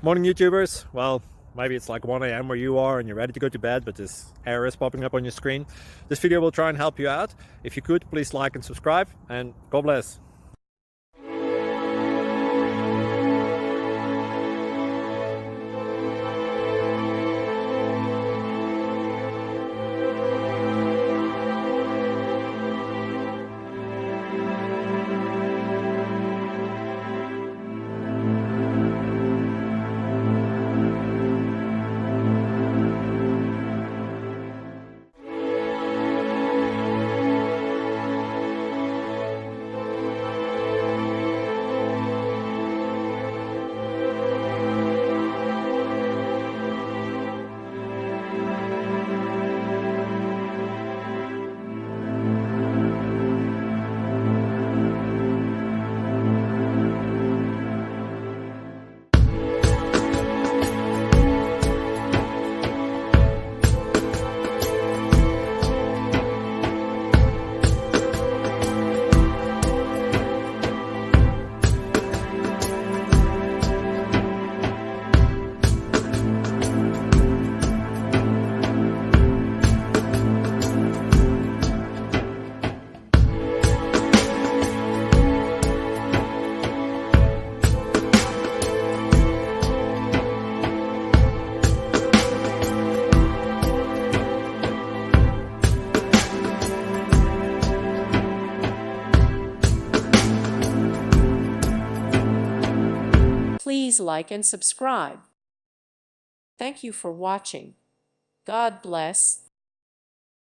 Morning YouTubers. Well, maybe it's like 1 a.m. where you are and you're ready to go to bed, but this error is popping up on your screen. This video will try and help you out. If you could, please like and subscribe, and God bless. Please like and subscribe. Thank you for watching. God bless.